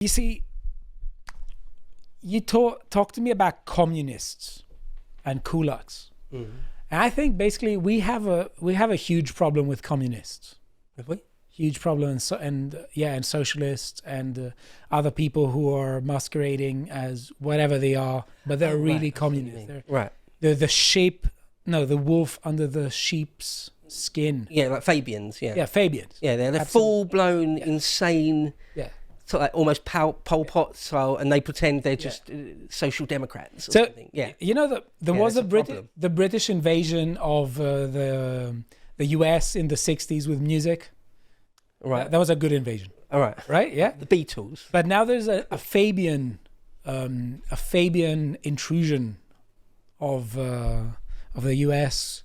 You see, you talk to me about communists and kulaks. Mm. And I think basically we have a huge problem with communists. Have we? Huge problem, and socialists and other people who are masquerading as whatever they are, but they're really communists. They're the sheep, no, the wolf under the sheep's skin. Yeah, like Fabians. Yeah. Yeah, Fabians. Yeah, they're full-blown, insane. Yeah. Sort of like almost Pol Pot style, and they pretend they're just social democrats or something. Yeah. You know, there was the British invasion of the US in the 60s with music. Right. That was a good invasion. All right. Right? Yeah. The Beatles. But now there's a Fabian intrusion of the US.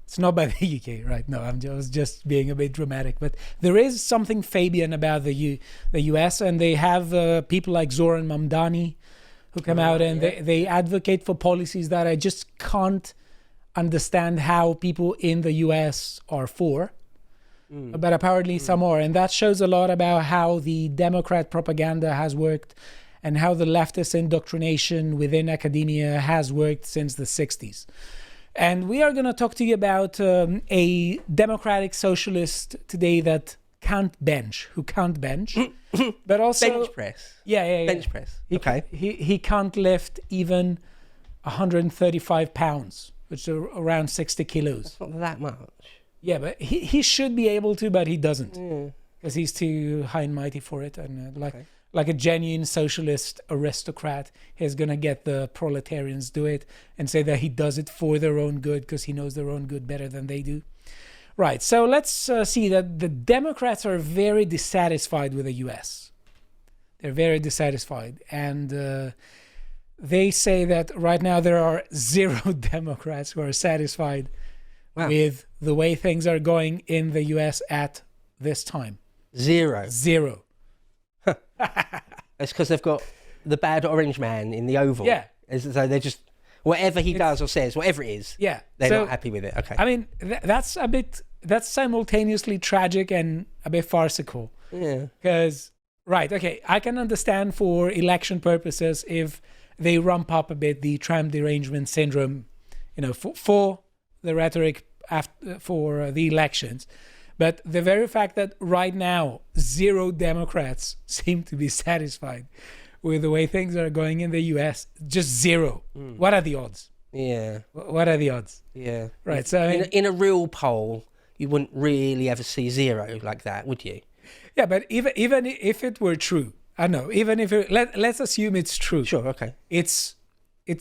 It's not by the UK, right? No, I was just being a bit dramatic. But there is something Fabian about the US, and they have people like Zohran Mandani who come out and they advocate for policies that I just can't understand how people in the US are for. But apparently some are. And that shows a lot about how the Democrat propaganda has worked and how the leftist indoctrination within academia has worked since the 60s. And we are going to talk to you about a democratic socialist today who can't bench, but also bench press. Yeah. Bench press. He can't lift even 135 pounds, which are around 60 kilos. That's not that much. Yeah, but he should be able to, but he doesn't, because he's too high and mighty for it. And like a genuine socialist aristocrat, he's going to get the proletarians do it and say that he does it for their own good because he knows their own good better than they do. Right, so let's see that the Democrats are very dissatisfied with the US. They're very dissatisfied. And they say that right now there are 0 Democrats who are satisfied with the way things are going in the US at this time. 0. It's because they've got the bad orange man in the Oval. Yeah. So they're just, whatever he does or says, whatever it is, they're not happy with it. Okay. I mean, that's simultaneously tragic and a bit farcical. Yeah. Because, I can understand for election purposes if they ramp up a bit the Trump derangement syndrome, for the rhetoric for the elections. But the very fact that right now 0 Democrats seem to be satisfied with the way things are going in the US, just 0. What are the odds? Yeah. What are the odds? Yeah. Right. So in a real poll, you wouldn't really ever see 0 like that, would you? Yeah, but even if it were true, I know. Even if let's assume it's true. Sure. Okay. It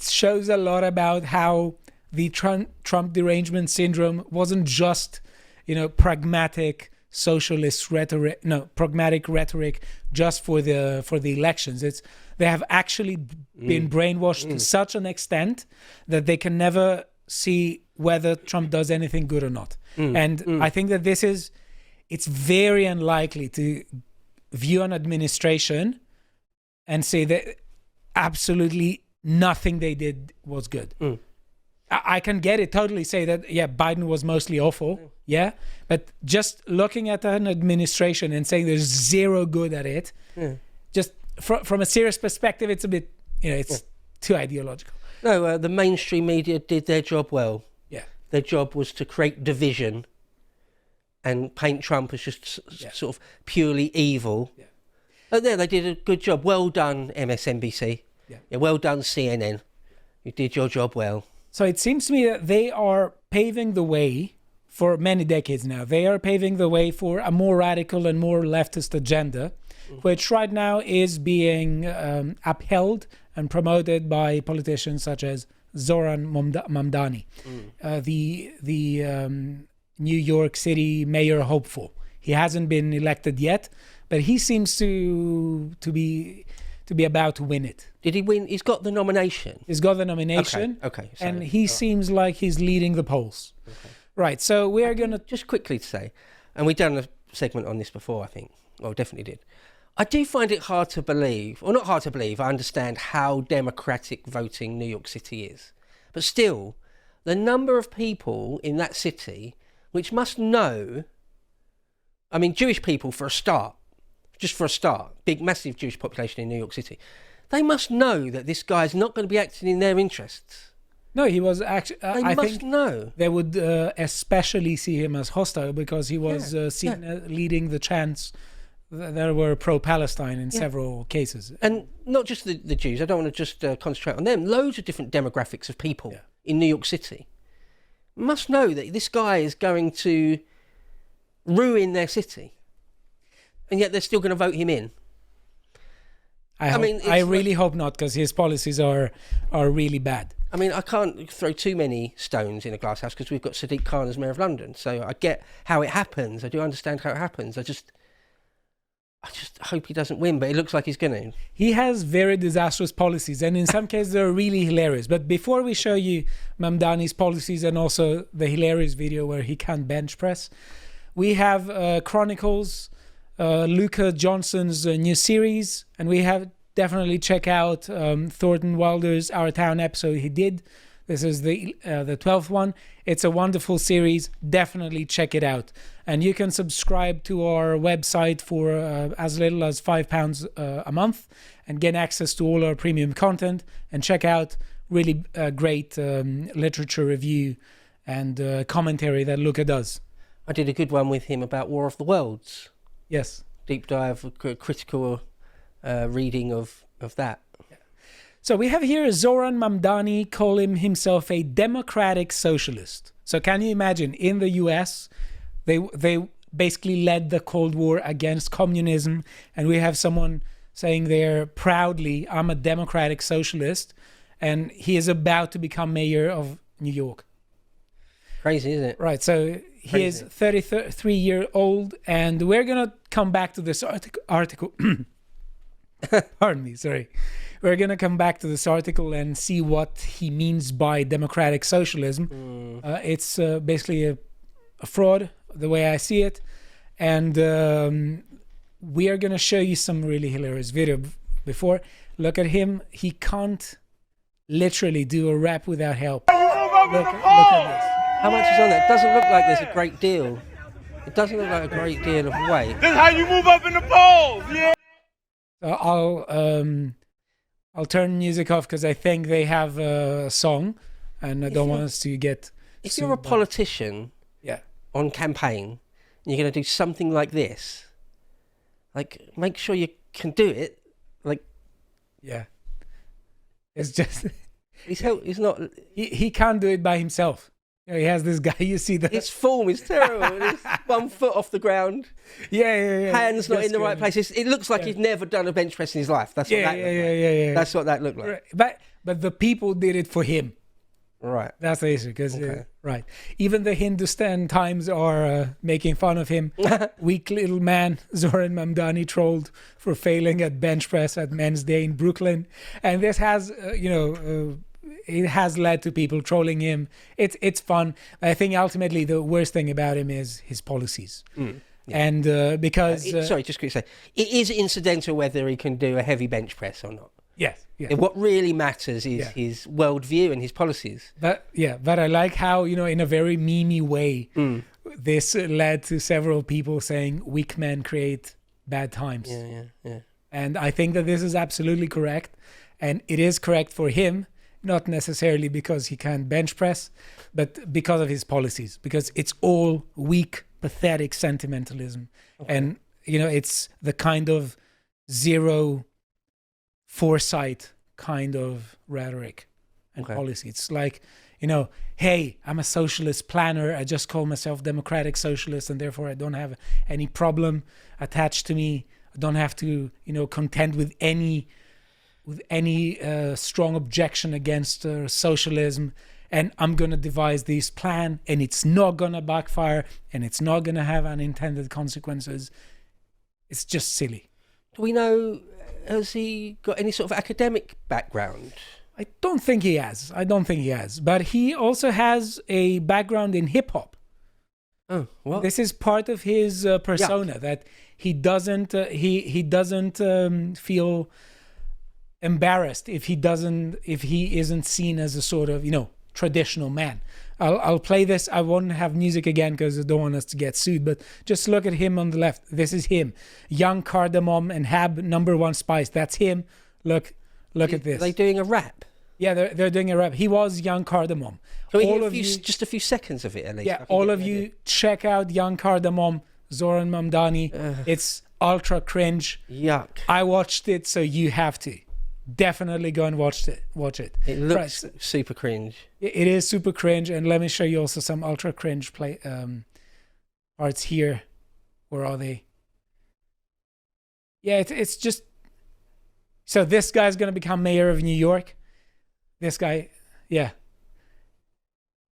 shows a lot about how the Trump derangement syndrome wasn't just pragmatic socialist rhetoric, pragmatic rhetoric just for the elections. They have actually been brainwashed to such an extent that they can never see whether Trump does anything good or not. I think that it's very unlikely to view an administration and say that absolutely nothing they did was good. I can get it, totally say that, Biden was mostly awful, but just looking at an administration and saying there's 0 good at it, just from a serious perspective, it's a bit, it's too ideological. No, the mainstream media did their job well. Yeah. Their job was to create division and paint Trump as just sort of purely evil. Yeah. Oh, they did a good job. Well done, MSNBC. Yeah, well done, CNN. You did your job well. So it seems to me that they are paving the way for many decades now. They are paving the way for a more radical and more leftist agenda, which right now is being upheld and promoted by politicians such as Zohran Mandani, the New York City mayor hopeful. He hasn't been elected yet, but he seems to be about to win it. Did he win? He's got the nomination. He's got the nomination. Okay. And he seems like he's leading the polls. Okay. Right. So we are going to just quickly say, and we've done a segment on this before, I think. Well, definitely did. I do find it hard to believe, or not hard to believe, I understand how democratic voting New York City is. But still, the number of people in that city which must know, I mean, Jewish people for a start, just for a start, big, massive Jewish population in New York City, they must know that this guy's not going to be acting in their interests. No, he was actually. They I must think know. they would especially see him as hostile because he was seen leading the chants that were pro-Palestine in several cases. And not just the Jews. I don't want to just concentrate on them. Loads of different demographics of people in New York City must know that this guy is going to ruin their city, and yet they're still going to vote him in. I really hope not, because his policies are really bad. I mean, I can't throw too many stones in a glass house because we've got Sadiq Khan as Mayor of London. So I get how it happens. I do understand how it happens. I just hope he doesn't win, but it looks like he's going to. He has very disastrous policies, and in some cases they're really hilarious. But before we show you Mamdani's policies and also the hilarious video where he can't bench press, we have Chronicles, Luca Johnson's new series, and we have definitely check out Thornton Wilder's Our Town episode he did. This is the 12th one. It's a wonderful series. Definitely check it out. And you can subscribe to our website for as little as £5 a month and get access to all our premium content and check out really great literature review and commentary that Luca does. I did a good one with him about War of the Worlds. Yes. Deep dive, critical reading of that. So we have here Zohran Mandani calling himself a democratic socialist. So can you imagine, in the US, they basically led the Cold War against communism, and we have someone saying there proudly, I'm a democratic socialist, and he is about to become mayor of New York. Crazy, isn't it? Right, so he is 33-year-old, and we're going to come back to this article. Pardon me, sorry. We're going to come back to this article and see what he means by democratic socialism. It's basically a fraud, the way I see it. And we are going to show you some really hilarious video before. Look at him. He can't literally do a rap without help. Look at this. How much is on there? It doesn't look like there's a great deal. It doesn't look like a great deal of weight. This is how you move up in the polls, yeah. So I'll turn music off because I think they have a song, and I don't want us to get. If you're a politician, on campaign, and you're going to do something like this, like make sure you can do it. Like, it's just he's not. He can't do it by himself. He has this guy. You see that his form is terrible. He's 1 foot off the ground. Yeah. Hands not in the right places. It looks like he's never done a bench press in his life. That's what that looked like. That's what that looked like. But the people did it for him. Right. That's the issue. Because even the Hindustan Times are making fun of him. Weak little man, Zohran Mandani, trolled for failing at bench press at Men's Day in Brooklyn, and this has it has led to people trolling him. It's fun. I think ultimately the worst thing about him is his policies. And because sorry, just quickly say, it is incidental whether he can do a heavy bench press or not. Yes. What really matters is his worldview and his policies. But I like how, in a very memey way, this led to several people saying weak men create bad times. Yeah. And I think that this is absolutely correct. And it is correct for him, not necessarily because he can't bench press, but because of his policies, because it's all weak, pathetic sentimentalism. Okay. And, it's the kind of zero foresight kind of rhetoric and policy. It's like, hey, I'm a socialist planner. I just call myself democratic socialist, and therefore I don't have any problem attached to me. I don't have to, contend with any strong objection against socialism, and I'm going to devise this plan, and it's not going to backfire, and it's not going to have unintended consequences. It's just silly. Do we know, has he got any sort of academic background? I don't think he has. But he also has a background in hip-hop. Oh, what? This is part of his persona, that he doesn't feel embarrassed if he isn't seen as a sort of, traditional man. I'll play this. I won't have music again because I don't want us to get sued, but just look at him on the left. This is him. Young cardamom and Hab #1 spice. That's him. Look at this. Are they doing a rap? Yeah, they're doing a rap. He was Young Cardamom. Can we hear just a few seconds of it at least? Yeah, all of you check out Young Cardamom, Zohran Mandani. It's ultra cringe. Yuck. I watched it, so you have to. Definitely go and watch it. It looks super cringe. It is super cringe, and let me show you also some ultra cringe parts here. Where are they? Yeah, it's just... So this guy's going to become mayor of New York. This guy, yeah.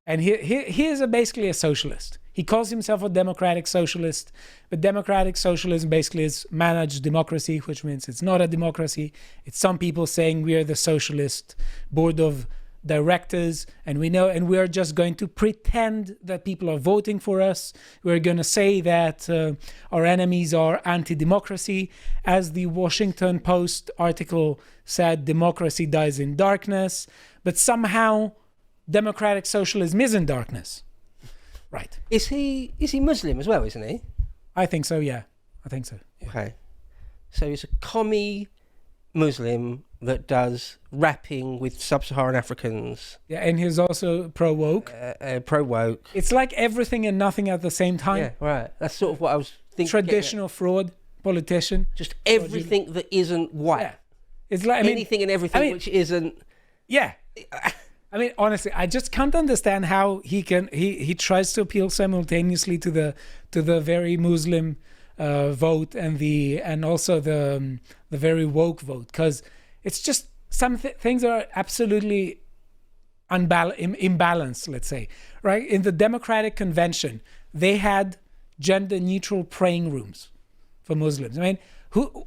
And he is basically a socialist. He calls himself a democratic socialist, but democratic socialism basically is managed democracy, which means it's not a democracy. It's some people saying we are the socialist board of directors, and we are just going to pretend that people are voting for us. We're going to say that our enemies are anti-democracy. As the Washington Post article said, democracy dies in darkness, but somehow democratic socialism is in darkness. Right. Is he Muslim as well, isn't he? I think so, yeah. I think so. Yeah. Okay. So he's a commie Muslim that does rapping with sub-Saharan Africans. Yeah, and he's also pro-woke. Pro-woke. It's like everything and nothing at the same time. Yeah, right. That's sort of what I was thinking. Traditional fraud, politician. Just everything that isn't white. Yeah. It's like anything and everything which isn't... Yeah. I mean, honestly, I just can't understand how he tries to appeal simultaneously to the very Muslim vote and also the very woke vote, because it's just some things are absolutely imbalanced, let's say, right? In the Democratic Convention, they had gender neutral praying rooms for Muslims. I mean, who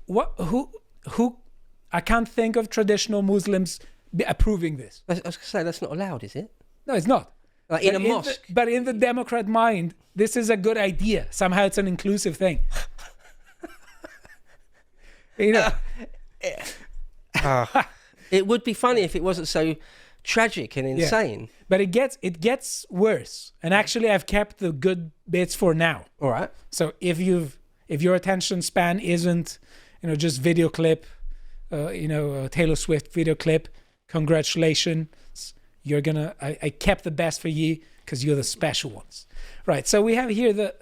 I can't think of traditional Muslims approving this. I was going to say, that's not allowed, is it? No, it's not. Like in a mosque. But in the Democrat mind, this is a good idea. Somehow it's an inclusive thing. You know. It would be funny if it wasn't so tragic and insane. Yeah. But it gets worse. And actually, I've kept the good bits for now. All right. So if your attention span isn't, just video clip, Taylor Swift video clip, congratulations, I kept the best for you because you're the special ones. Right, so we have here the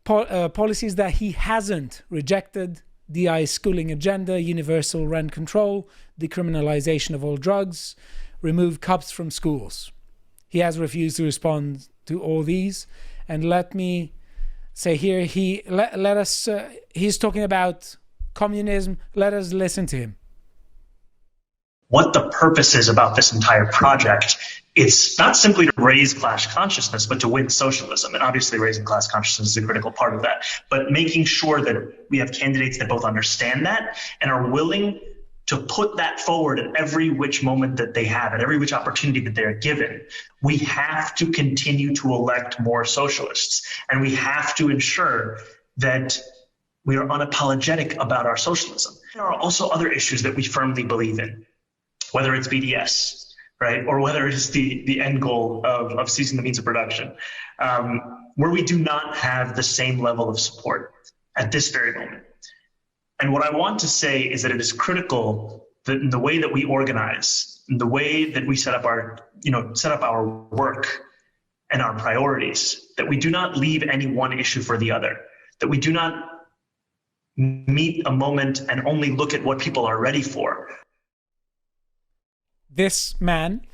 policies that he hasn't rejected: DI schooling agenda, universal rent control, decriminalization of all drugs, remove cops from schools. He has refused to respond to all these. And let me say here, he's talking about communism. Let us listen to him. What the purpose is about this entire project, it's not simply to raise class consciousness, but to win socialism. And obviously raising class consciousness is a critical part of that. But making sure that we have candidates that both understand that and are willing to put that forward at every which moment that they have, at every which opportunity that they're given. We have to continue to elect more socialists. And we have to ensure that we are unapologetic about our socialism. There are also other issues that we firmly believe in, whether it's BDS, right, or whether it is the end goal of seizing the means of production, where we do not have the same level of support at this very moment. And what I want to say is that it is critical that in the way that we organize, in the way that we set up our work and our priorities, that we do not leave any one issue for the other, that we do not meet a moment and only look at what people are ready for. This man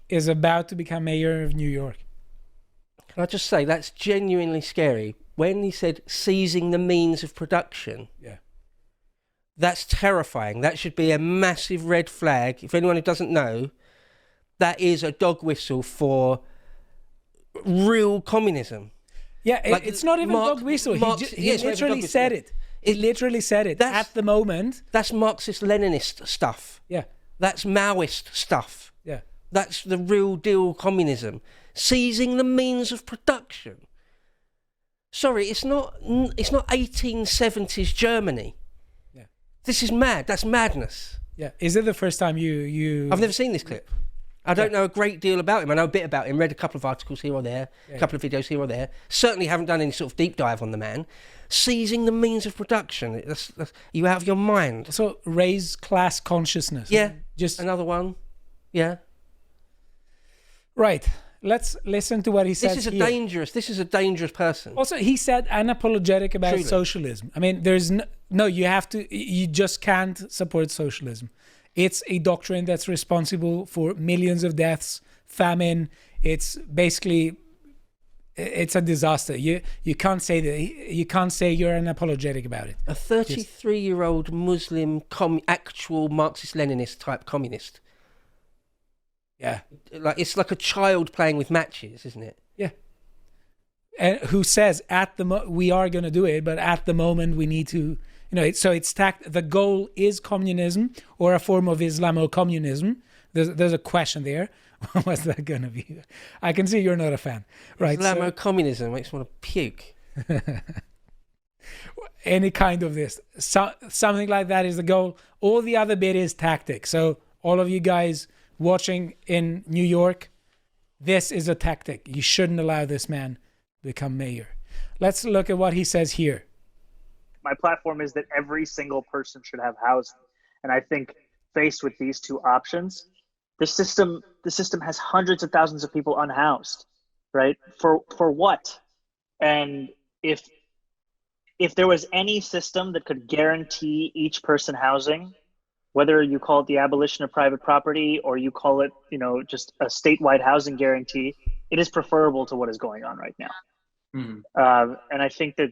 is about to become mayor of New York. Can I just say, that's genuinely scary. When he said seizing the means of production, yeah, that's terrifying. That should be a massive red flag. If anyone who doesn't know, that is a dog whistle for real communism. Yeah, it's not even dog whistle. He literally said it. He literally said it at the moment. That's Marxist-Leninist stuff. Yeah. That's Maoist stuff. Yeah. That's the real deal communism. Seizing the means of production. Sorry, it's not 1870s Germany. Yeah. This is mad. That's madness. Yeah. Is it the first time you I've never seen this clip. I don't know a great deal about him. I know a bit about him, read a couple of articles here or there, a couple of videos here or there. Certainly haven't done any sort of deep dive on the man. Seizing the means of production. That's, you out of your mind. So raise class consciousness. Yeah, just another one. Yeah. Right. Let's listen to what he says This is a dangerous person. Also, he said unapologetic about socialism. I mean, there's you just can't support socialism. It's a doctrine that's responsible for millions of deaths, famine. It's basically, it's a disaster. You can't say that. You can't say you're unapologetic about it. A 33-year-old Muslim, actual Marxist-Leninist type communist. Yeah, it's like a child playing with matches, isn't it? Yeah. And who says we are going to do it, but at the moment we need to. So it's the goal is communism or a form of Islamo-communism. There's a question there. What's that going to be? I can see you're not a fan. Right. Islamo-communism makes me want to puke. Any kind of this. Something like that is the goal. All the other bit is tactic. So all of you guys watching in New York, this is a tactic. You shouldn't allow this man to become mayor. Let's look at what he says here. My platform is that every single person should have housing. And I think faced with these two options, the system has hundreds of thousands of people unhoused, right? For what? And if there was any system that could guarantee each person housing, whether you call it the abolition of private property or you call it, just a statewide housing guarantee, it is preferable to what is going on right now. Mm-hmm. And I think that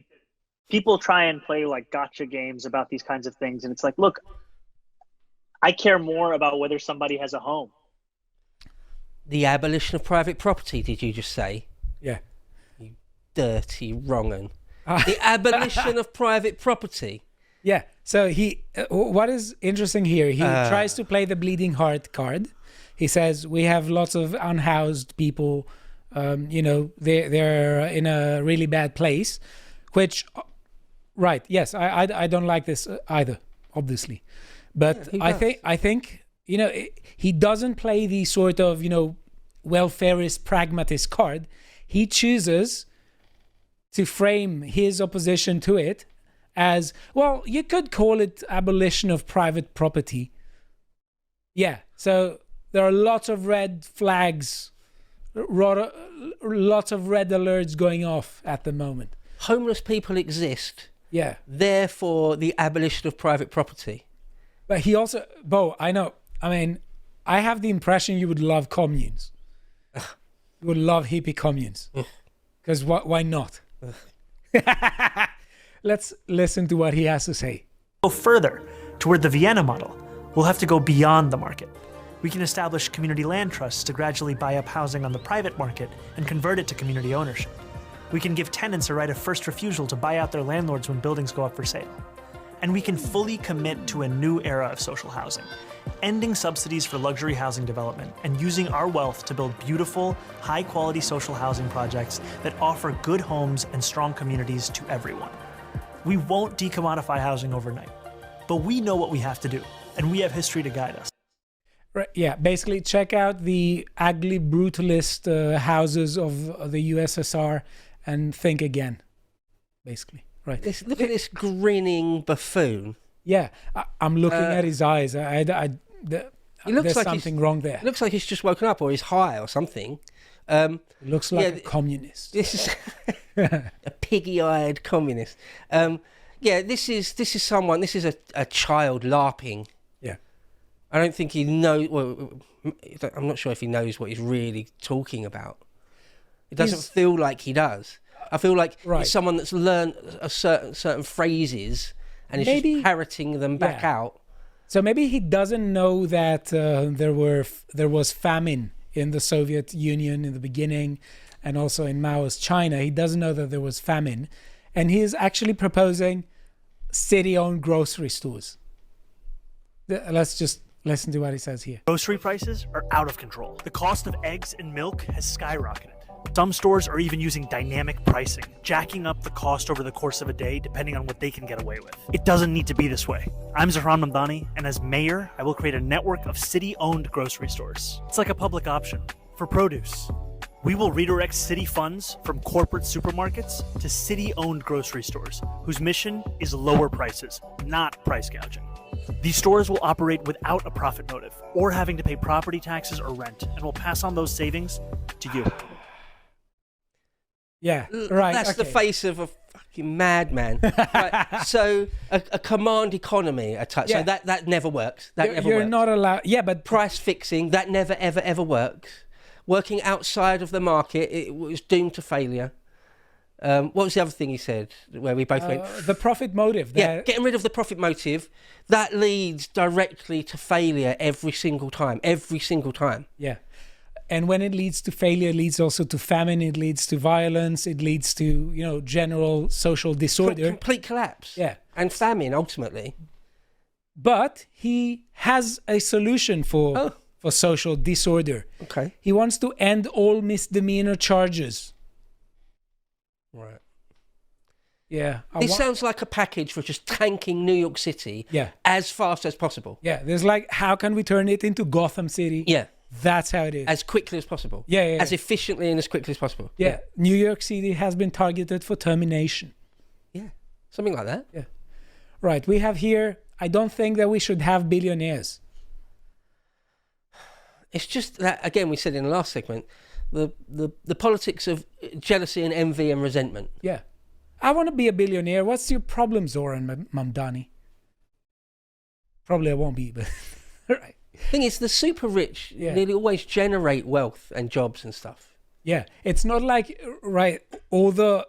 people try and play like gotcha games about these kinds of things. And it's like, look, I care more about whether somebody has a home. The abolition of private property, did you just say? Yeah. You dirty wrong'un. The abolition of private property. Yeah. So what is interesting here, he tries to play the bleeding heart card. He says, we have lots of unhoused people, they're in a really bad place, which, right, yes, I don't like this either, obviously. But yeah, I think, he doesn't play the sort of, welfarist pragmatist card. He chooses to frame his opposition to it as, well, you could call it abolition of private property. Yeah, so there are lots of red flags, lots of red alerts going off at the moment. Homeless people exist. Yeah. Therefore, the abolition of private property. But he also, Bo, I know. I mean, I have the impression you would love communes. You would love hippie communes. Because why not? Let's listen to what he has to say. Go further toward the Vienna model. We'll have to go beyond the market. We can establish community land trusts to gradually buy up housing on the private market and convert it to community ownership. We can give tenants a right of first refusal to buy out their landlords when buildings go up for sale. And we can fully commit to a new era of social housing, ending subsidies for luxury housing development and using our wealth to build beautiful, high-quality social housing projects that offer good homes and strong communities to everyone. We won't decommodify housing overnight, but we know what we have to do, and we have history to guide us. Right, yeah, basically check out the ugly brutalist houses of the USSR and think again, basically. Right. Look at this grinning buffoon. Yeah, I'm looking at his eyes. There's something wrong there. It looks like he's just woken up or he's high or something. It looks like a communist. This is a piggy-eyed communist. This is someone. This is a child LARPing. Yeah. I don't think he knows. Well, I'm not sure if he knows what he's really talking about. It doesn't feel like he does. I feel like he's someone that's learned certain phrases and is just parroting them back out. So maybe he doesn't know that there was famine in the Soviet Union in the beginning, and also in Mao's China. He doesn't know that there was famine, and he is actually proposing city-owned grocery stores. Let's just listen to what he says here. Grocery prices are out of control. The cost of eggs and milk has skyrocketed. Some stores are even using dynamic pricing, jacking up the cost over the course of a day depending on what they can get away with. It doesn't need to be this way. I'm Zohran Mandani, and as mayor, I will create a network of city-owned grocery stores. It's like a public option for produce. We will redirect city funds from corporate supermarkets to city-owned grocery stores, whose mission is lower prices, not price gouging. These stores will operate without a profit motive or having to pay property taxes or rent, and will pass on those savings to you. Yeah, right. That's the face of a fucking madman. Right, so a command economy, so that never works. You're not allowed. Yeah, but price fixing, that never ever works. Working outside of the market, it was doomed to failure. What was the other thing he said where we both went? The profit motive. Yeah, getting rid of the profit motive, that leads directly to failure every single time. Yeah. And when it leads to failure, it leads also to famine, it leads to violence, it leads to, general social disorder. Complete collapse. Yeah. And famine, ultimately. But he has a solution for social disorder. Okay. He wants to end all misdemeanor charges. Right. Yeah. This sounds like a package for just tanking New York City as fast as possible. Yeah. There's like, how can we turn it into Gotham City? Yeah. That's how it is. As quickly as possible. Yeah. As efficiently and as quickly as possible. Yeah. New York City has been targeted for termination. Yeah. Something like that. Yeah. Right. We have here, I don't think that we should have billionaires. It's just that, again, we said in the last segment, the politics of jealousy and envy and resentment. Yeah. I want to be a billionaire. What's your problem, Zohran Mandani? Probably I won't be, but right. Thing is, the super rich nearly always generate wealth and jobs and stuff. Yeah, it's not like all the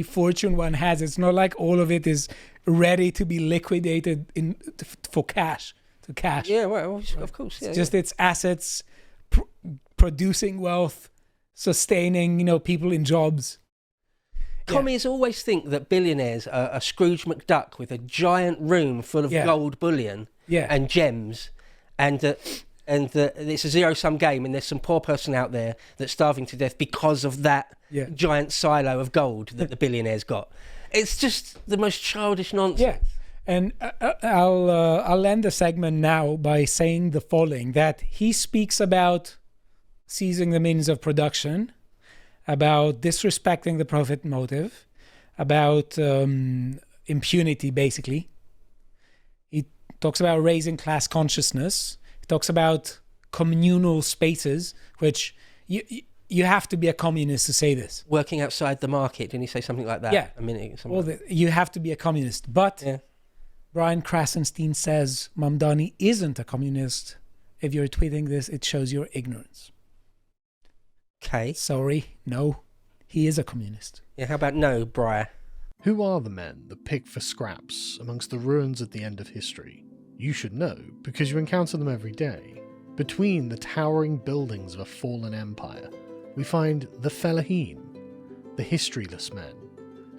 fortune one has. It's not like all of it is ready to be liquidated for cash. To cash. Yeah, well, of course. Yeah, it's just its assets producing wealth, sustaining people in jobs. Commies always think that billionaires are a Scrooge McDuck with a giant room full of gold bullion and gems, and that it's a zero-sum game, and there's some poor person out there that's starving to death because of that giant silo of gold that the billionaires got. It's just the most childish nonsense. Yeah. And I'll end the segment now by saying the following, that he speaks about seizing the means of production, about disrespecting the profit motive, about impunity, basically. He talks about raising class consciousness. He talks about communal spaces, which you have to be a communist to say this. Working outside the market, didn't he say something like that? Yeah. A minute. You have to be a communist. But Brian Krasenstein says Mamdani isn't a communist. If you're tweeting this, it shows your ignorance. Okay. Sorry, no, he is a communist. Yeah, how about no, Briar? Who are the men that pick for scraps amongst the ruins at the end of history? You should know, because you encounter them every day. Between the towering buildings of a fallen empire, we find the Fellaheen, the historyless men,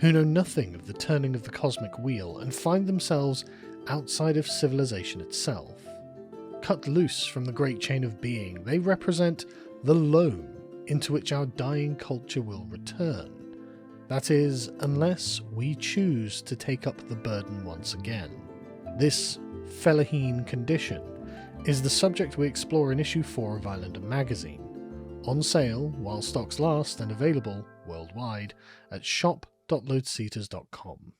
who know nothing of the turning of the cosmic wheel and find themselves outside of civilization itself. Cut loose from the great chain of being, they represent the loam into which our dying culture will return. That is, unless we choose to take up the burden once again. This Fellaheen condition is the subject we explore in issue 4 of Islander magazine, on sale while stocks last and available worldwide at shop.lotusseaters.com.